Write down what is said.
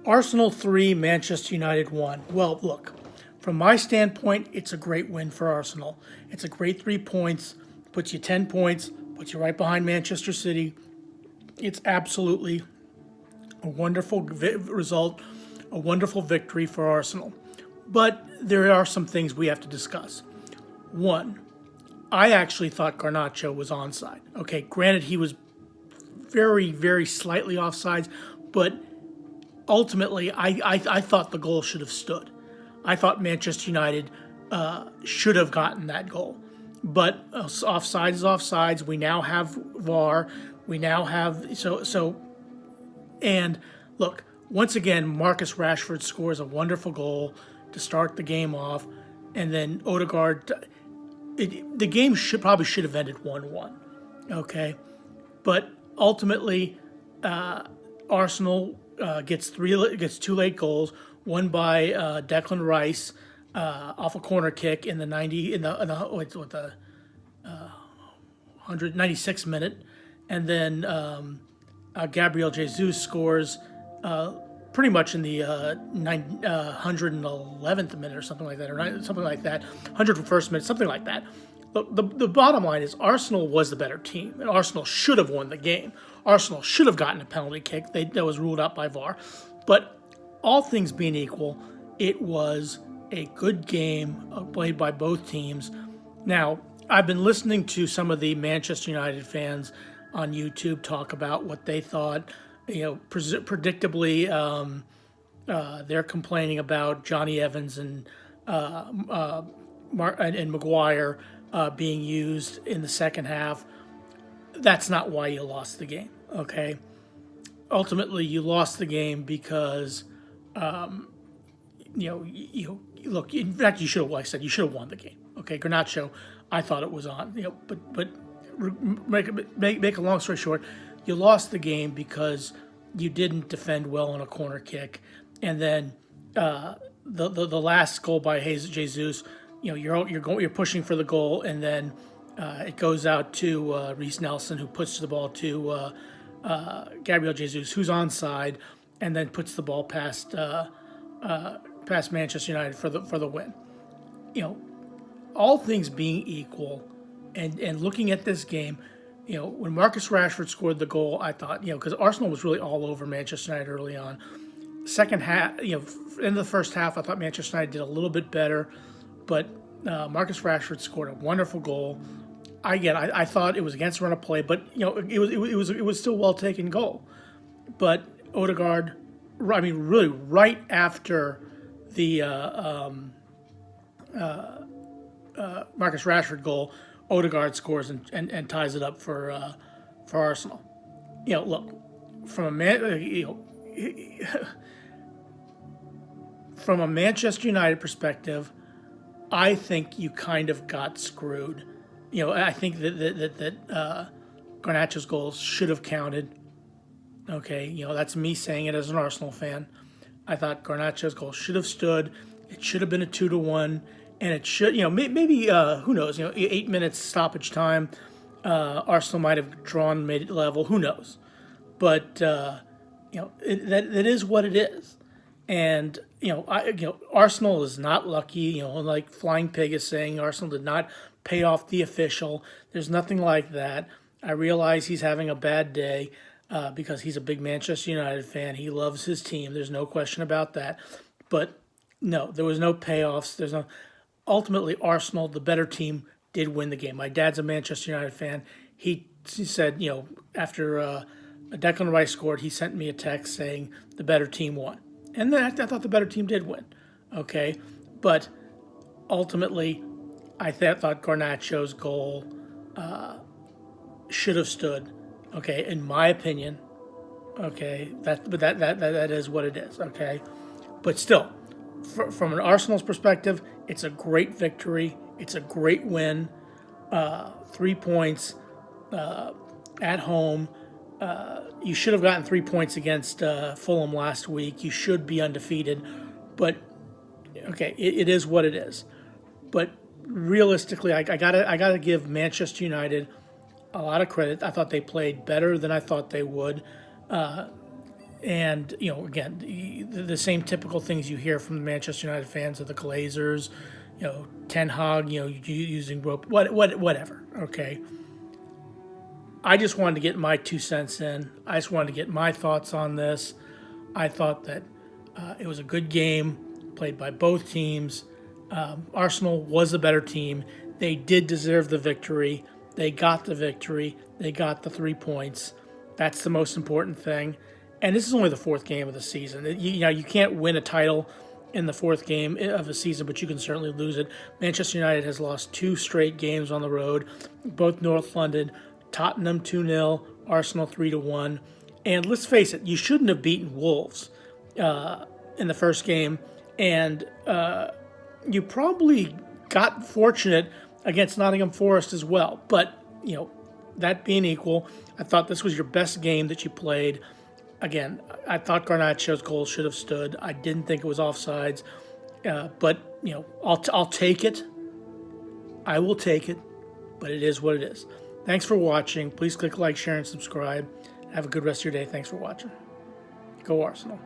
Arsenal 3, Manchester United 1. Well, look, from my standpoint, it's a great win for Arsenal. It's a great 3 points, puts you 10 points, puts you right behind Manchester City. It's absolutely a wonderful result, a wonderful victory for Arsenal. But there are some things we have to discuss. One, I actually thought Garnacho was onside. Okay, granted, he was very, very slightly offsides, but ultimately, I thought the goal should have stood. I thought Manchester United should have gotten that goal. But offside is offsides. We now have VAR. We now have and look, once again, Marcus Rashford scores a wonderful goal to start the game off, and then Odegaard. The game should have ended 1-1. Okay, but ultimately, Arsenal gets two late goals. One by Declan Rice off a corner kick in the 196th minute, and then Gabriel Jesus scores pretty much in the 111th minute or something like that, or something like that, 101st minute, something like that. The bottom line is Arsenal was the better team, and Arsenal should have won the game. Arsenal should have gotten a penalty kick that was ruled out by VAR. But all things being equal, it was a good game played by both teams. Now, I've been listening to some of the Manchester United fans on YouTube talk about what they thought. Predictably, they're complaining about Johnny Evans and Maguire being used in the second half. That's not why you lost the game, okay? Ultimately, you lost the game because, look. In fact, you should have, like I said, you should have won the game, okay? Garnacho, I thought it was on, but make a long story short, you lost the game because you didn't defend well on a corner kick, and then the last goal by Jesus, you're pushing for the goal, and then it goes out to Reece Nelson, who puts the ball to Gabriel Jesus, who's onside, and then puts the ball past Manchester United for the win. All things being equal, and looking at this game, when Marcus Rashford scored the goal, I thought, because Arsenal was really all over Manchester United early on. Second half, in the first half, I thought Manchester United did a little bit better, but Marcus Rashford scored a wonderful goal. I thought it was against run of play, but it was still well taken goal. But Odegaard, really right after the Marcus Rashford goal, Odegaard scores and ties it up for Arsenal. Look, from a Manchester United perspective, I think you kind of got screwed. I think that Garnacho's goals should have counted. Okay, that's me saying it as an Arsenal fan. I thought Garnacho's goal should have stood. It should have been a 2-1, and it should, maybe who knows? 8 minutes stoppage time. Arsenal might have drawn, made it level. Who knows? But that is what it is. And Arsenal is not lucky. Like Flying Pig is saying, Arsenal did not pay off the official. There's nothing like that. I realize he's having a bad day because he's a big Manchester United fan. He loves his team. There's no question about that. But no, there was no payoffs. Ultimately, Arsenal, the better team, did win the game. My dad's a Manchester United fan. He said, after Declan Rice scored, he sent me a text saying the better team won. And then I thought the better team did win. Okay? But ultimately, I thought Garnacho's goal should have stood. Okay, in my opinion. Okay, that is what it is. Okay, but still, from an Arsenal's perspective, it's a great victory. It's a great win. 3 points at home. You should have gotten 3 points against Fulham last week. You should be undefeated. But okay, it is what it is. But realistically, I gotta give Manchester United a lot of credit. I thought they played better than I thought they would. And, again, the same typical things you hear from the Manchester United fans of the Glazers, Ten Hag, using rope, whatever, okay? I just wanted to get my 2 cents in. I just wanted to get my thoughts on this. I thought that it was a good game played by both teams. Arsenal was the better team. They did deserve the victory. They got the victory. They got the 3 points. That's the most important thing. And this is only the fourth game of the season. You can't win a title in the fourth game of a season, but you can certainly lose it. Manchester United has lost 2 straight games on the road, both North London. Tottenham 2-0, Arsenal 3-1. And let's face it, you shouldn't have beaten Wolves in the first game. And you probably got fortunate against Nottingham Forest as well. But, that being equal, I thought this was your best game that you played. Again, I thought Garnacho's goal should have stood. I didn't think it was offsides. But, I'll take it. I will take it. But it is what it is. Thanks for watching. Please click like, share, and subscribe. Have a good rest of your day. Thanks for watching. Go Arsenal.